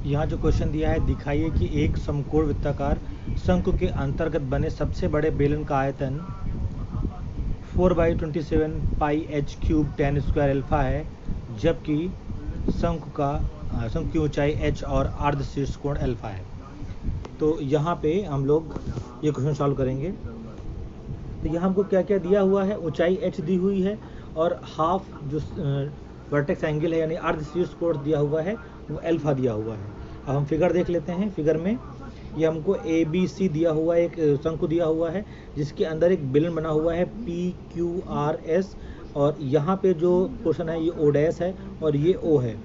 यहाँ जो क्वेश्चन दिया है, दिखाइए कि एक समकोण वृत्ताकार शंकु के अंतर्गत बने सबसे बड़े बेलन का आयतन 4/27 पाई h cube tan square alpha है, जबकि शंकु की ऊंचाई h और अर्ध शीर्ष कोण अल्फा है। तो यहाँ पे हम लोग ये क्वेश्चन सॉल्व करेंगे। तो यहाँ हमको क्या क्या दिया हुआ है, ऊंचाई h दी हुई है और हाफ जो वर्टेक्स एंगल है यानी अर्ध शीर्ष कोण दिया हुआ है वो अल्फा दिया हुआ है। अब हम फिगर देख लेते हैं। फिगर में ये हमको ए बी सी दिया हुआ है, एक शंकु दिया हुआ है जिसके अंदर एक बेलन बना हुआ है पी क्यू आर एस, और यहाँ पे जो पोर्शन है ये ओ डैश है और ये ओ है।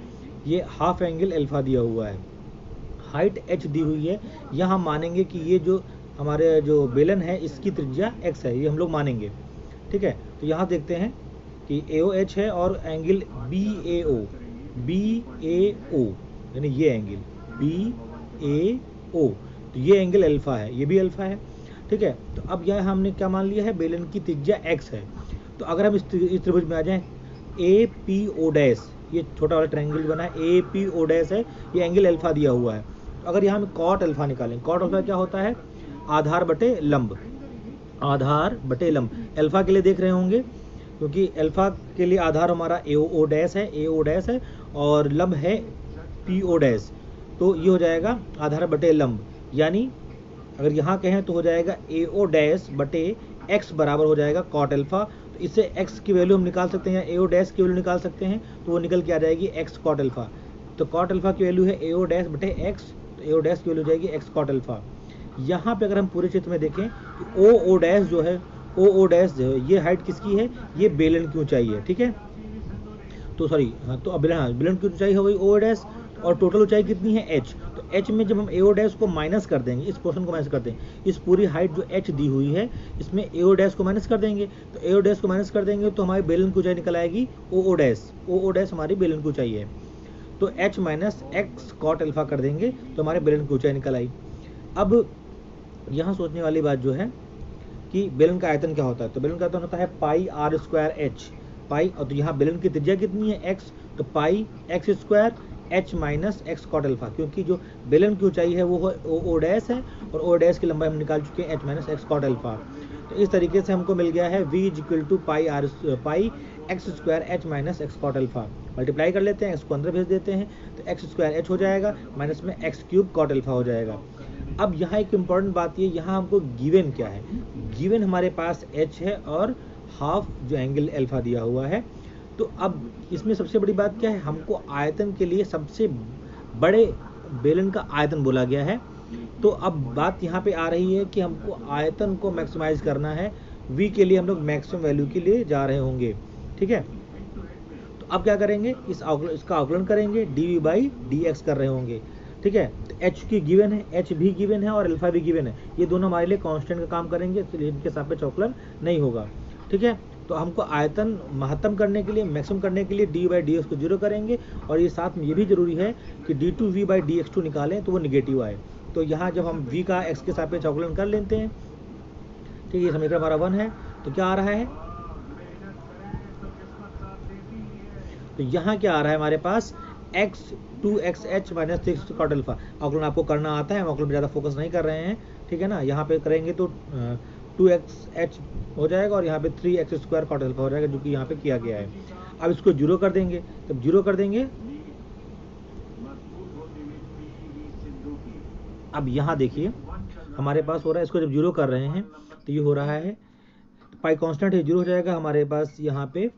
ये हाफ एंगल अल्फा दिया हुआ है, हाइट h दी हुई है। यहाँ हम मानेंगे कि ये जो हमारे जो बेलन है इसकी त्रिज्या x है, ये हम लोग मानेंगे। ठीक है, तो यहाँ देखते हैं कि AOH है और एंगल BAO यानी ये एंगल BAO, तो ये एंगल अल्फा है, ये भी अल्फा है। ठीक है, तो अब यह हमने क्या मान लिया है, बेलन की त्रिज्या x है। तो अगर हम इस त्रिभुज में आ जाएं, APO डैश, ये छोटा वाला ट्रायंगल बना है APO डैश है, ये एंगल अल्फा दिया हुआ है। तो अगर यहाँ हम कॉट अल्फा निकालें, कॉट अल्फा क्या होता है, आधार बटे लंब, आधार बटे लंब। अल्फा के लिए देख रहे होंगे क्योंकि अल्फा के लिए आधार हमारा AO डैश है और लंब है PO डैश, तो ये हो जाएगा आधार बटे लंब। यानी अगर यहाँ कहें तो हो जाएगा AO डैश बटे x बराबर हो जाएगा कॉट अल्फा। तो इससे x की वैल्यू हम निकाल सकते हैं, AO डैश की वैल्यू निकाल सकते हैं, तो वो निकल के आ जाएगी x कॉट अल्फा। तो कॉट अल्फा की वैल्यू है AO डैश बटे x, तो AO डैश की वैल्यू हो जाएगी x कॉट अल्फा। यहाँ पे अगर हम पूरे चित्र में देखें कि OO डैश जो है, OO डैश जो है, ये हाइट किसकी है, ये बेलन की ऊंचाई है। ठीक है, तो सॉरी हाँ, तो अब बेलन की ऊंचाई हो गई OO डैश और टोटल ऊंचाई कितनी है h। तो h में जब हम AO डैश को माइनस कर देंगे, इस पोर्शन को माइनस कर देंगे, इस पूरी हाइट जो h दी हुई है इसमें AO डैश को माइनस कर देंगे, तो AO डैश को माइनस कर देंगे तो हमारी बेलन की ऊंचाई निकल आएगी OO डैश। OO डैश हमारी बेलन की ऊंचाई है, तो h minus x cot alpha कर देंगे तो हमारे बेलन की ऊंचाई निकल आई। अब यहाँ सोचने वाली बात जो है कि बेलन का आयतन क्या होता है, तो बेलन का आयतन होता है पाई आर स्क्वायर h, पाई, और तो यहाँ बेलन की त्रिज्या कितनी है x, तो pi x square h minus x cot alpha, क्योंकि जो बेलन की ऊंचाई है वो ओ डैश है और ओ डैश की लंबाई हम निकाल चुके हैं h minus x cot alpha. तो इस तरीके से हमको मिल गया है v equal to pi x square h minus x cot alpha. Multiply कर लेते हैं, x को अंदर भेज देते हैं तो x स्क्वायर h हो जाएगा, माइनस में x क्यूब कॉट अल्फा हो जाएगा। अब यहाँ एक इम्पॉर्टेंट बात ये, यहाँ हमको गिवन क्या है, गिवन हमारे पास h है और हाफ जो एंगल अल्फा दिया हुआ है। तो अब इसमें सबसे बड़ी बात क्या है, हमको आयतन के लिए सबसे बड़े बेलन का आयतन बोला गया है। तो अब बात यहाँ पे आ रही है कि हमको आयतन को मैक्सिमाइज करना है, v के लिए हम लोग मैक्सिमम वैल्यू के लिए जा रहे होंगे। ठीक है, तो अब क्या करेंगे, इसका अवकलन करेंगे, dv/dx कर रहे होंगे। ठीक है, तो h की गिवन है, h भी गिवन है और अल्फा भी गिवन है, ये दोनों हमारे लिए कांस्टेंट का काम करेंगे, तो इनके सापेक्ष अवकलन नहीं होगा। ठीक है, तो हमको आयतन महत्तम करने के लिए, मैक्सिमम करने के लिए d/dx को 0 करेंगे, और ये साथ में ये भी जरूरी है कि d2v/dx2 निकालें तो वो निगेटिव आए। तो यहाँ जब हम v का x के सापेक्ष अवकलन कर लेते हैं, ठीक है, ये समीकरण हमारा 1 है, तो क्या आ रहा है, तो यहाँ क्या आ रहा है हमारे पास x 2xh minus 6 cot alpha. अवकलन आपको करना आता है, हम अवकलन पर ज़्यादा फोकस नहीं कर रहे हैं। ठीक है ना, यहाँ पे करेंगे तो 2xh हो जाएगा और यहाँ पे 3x स्क्वायर कॉट अल्फा हो जाएगा, जो कि यहाँ पे किया गया है। अब इसको 0 कर देंगे, जब 0 कर देंगे, अब यहाँ देखिए हमारे पास हो रहा है, इसको जब 0 कर रहे हैं तो ये हो रहा है पाई कांस्टेंट है, 0 हो जाएगा हमारे पास। यहाँ पे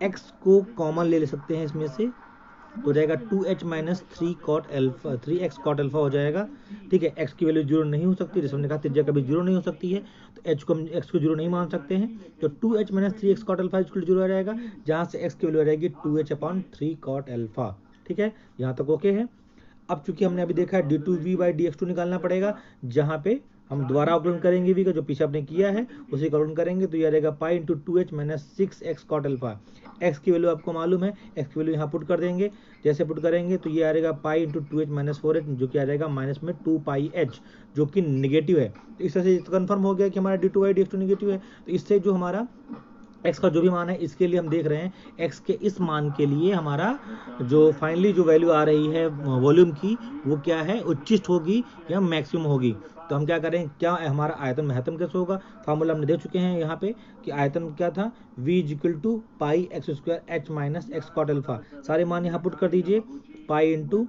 x को कॉमन ले सकते हैं इसमें से, तो हो जाएगा 2h minus 3x cot alpha हो जाएगा। ठीक है, x की वैल्यू 0 नहीं हो सकती, जैसे हमने कहा त्रिज्या कभी 0 नहीं हो सकती है, तो h को 0 नहीं मान सकते हैं, तो 2h minus 3x cot alpha equal 0 आ जाएगा, जहाँ से x की वैल्यू आ जाएगी 2h/3 कॉट अल्फा। ठीक है, यहाँ तक ओके है। अब चूंकि हमने अभी देखा है d2v/dx2 निकालना पड़ेगा, जहाँ पे हम दोबारा अवकलन करेंगे v का, जो पीछे आपने किया है उसी का अवकलन करेंगे, तो ये आ जाएगा pi into 2h minus 6x cot alpha. x की वैल्यू आपको मालूम है, x की वैल्यू यहाँ पुट कर देंगे, जैसे पुट करेंगे तो ये आ जाएगा pi into 2h minus 4h, जो कि आ जाएगा माइनस में 2πh, जो कि निगेटिव है। तो इस तरह से कंफर्म हो गया कि हमारा d2/dx2 निगेटिव है। तो इससे जो हमारा x का जो भी मान है इसके लिए हम देख रहे हैं x के इस मान के लिए हमारा जो फाइनली जो वैल्यू आ रही है वॉल्यूम की वो क्या है, उच्चिष्ट होगी या मैक्सिमम होगी। तो हम क्या करें, क्या हमारा आयतन महत्तम कैसे होगा, फार्मूला हमने दे चुके हैं यहाँ पे कि आयतन क्या था, v equal to pi x square h minus x cot alpha. सारे मान यहाँ पुट कर दीजिए, पाई इंटू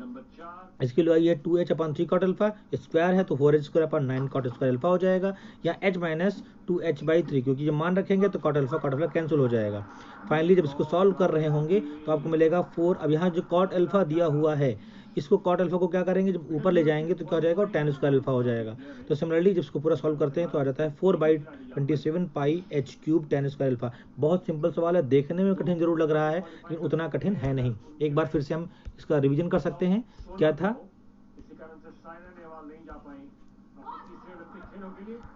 इसके लिए ये 2h/3 कॉट अल्फा, स्क्वायर है तो 4h स्क्वायर अपन 9 कॉट स्क्वायर अल्फा हो जाएगा, या h माइनस 2h/3, क्योंकि जब मान रखेंगे तो कॉट अल्फा कैंसिल हो जाएगा। फाइनली जब इसको सॉल्व कर रहे होंगे तो आपको मिलेगा 4। अब यहाँ जो कॉट अल्फा दिया हुआ है इसको कॉट अल्फा को क्या करेंगे, जब ऊपर ले जाएंगे तो क्या हो जाएगा, tan स्क्वायर अल्फा हो जाएगा। तो सिमिलरली जब इसको पूरा सॉल्व करते हैं तो आ जाता है 4/27 पाई h cube tan square alpha. बहुत सिंपल सवाल है, देखने में कठिन जरूर लग रहा है लेकिन उतना कठिन है नहीं। एक बार फिर से हम इसका रिवीजन कर सकते हैं, क्या था।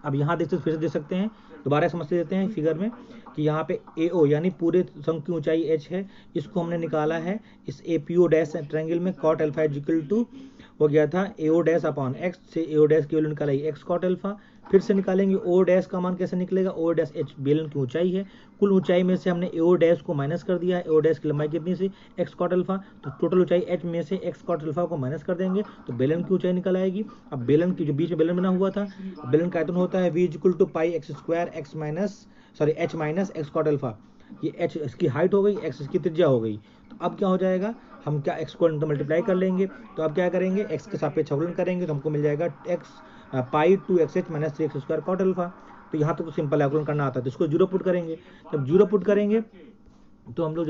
अब यहाँ देखते फिर से देख सकते हैं, दोबारा समझ लेते हैं फिगर में कि यहाँ पे AO यानी पूरे शंकु की ऊंचाई h है, इसको हमने निकाला है इस APO डैश ट्रायंगल में कॉट अल्फा इक्वल टू हो गया था AO डैश अपॉन x से AO डैश की वैल्यू निकाला x कॉट अल्फा। फिर से निकालेंगे O डैश का मान कैसे निकलेगा, O डैश h बेलन की ऊंचाई है, कुल ऊंचाई में से हमने AO डैश को माइनस कर दिया है, AO डैश की लंबाई कितनी सी x कॉट अल्फा, तो टोटल ऊंचाई h में से x कॉट अल्फा को माइनस कर देंगे तो बेलन की ऊंचाई निकल आएगी। अब बेलन की जो बीच में बेलन बना हुआ था, बेलन का आयतन होता है v equal to pi x square h minus x cot alpha. ये h इसकी हाइट हो गई, x इसकी त्रिज्या हो गई। तो अब क्या हो जाएगा, हम क्या x को मल्टीप्लाई कर लेंगे, तो अब क्या करेंगे x के सापेक्ष अवकलन करेंगे तो हमको मिल जाएगा x pi 2xh minus 3x square cot alpha. तो यहाँ तक तो सिंपल अवकलन करना आता है, तो इसको जीरो पुट करेंगे। जब जीरो पुट करेंगे तो हम लोग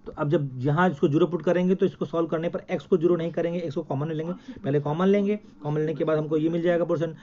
तो अब जब यहाँ इसको जीरो पुट करेंगे तो इसको सॉल्व करने पर x को जीरो नहीं करेंगे, x को कॉमन लेंगे, पहले कॉमन लेंगे, कॉमन लेने के बाद हमको ये मिल जाएगा portion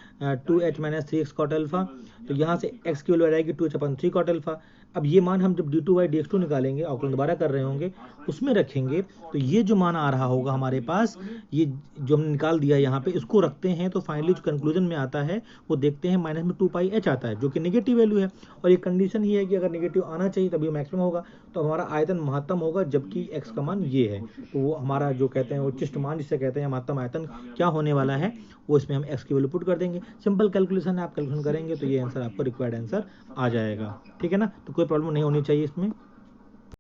2h minus 3x cot alpha. तो यहाँ से x की वैल्यू आ जाएगी 2h/3 कॉट अल्फा। अब ये मान हम जब d2/dx2 निकालेंगे, अवकलन दोबारा कर रहे होंगे, उसमें रखेंगे तो ये जो मान आ रहा होगा हमारे पास, ये जो हमने निकाल दिया यहाँ पे, इसको रखते हैं तो फाइनली जो कंक्लूजन में आता है वो देखते हैं माइनस में 2πh आता है जो कि नेगेटिव वैल्यू है। और ये कंडीशन ये है कि अगर नेगेटिव आना चाहिए तभी मैक्सिमम होगा, तो हमारा आयतन महत्तम होगा, जबकि x का मान ये है। तो वो हमारा जो कहते हैं उच्चिष्ट मान जिसे कहते हैं महत्तम आयतन क्या होने वाला है, वो इसमें हम x की वैल्यू पुट कर देंगे। सिंपल कैलकुलेशन है, आप कैलकुलेशन करेंगे तो ये आंसर आपको रिक्वायर्ड आंसर आ जाएगा। ठीक है ना, तो कोई प्रॉब्लम नहीं होनी चाहिए इसमें।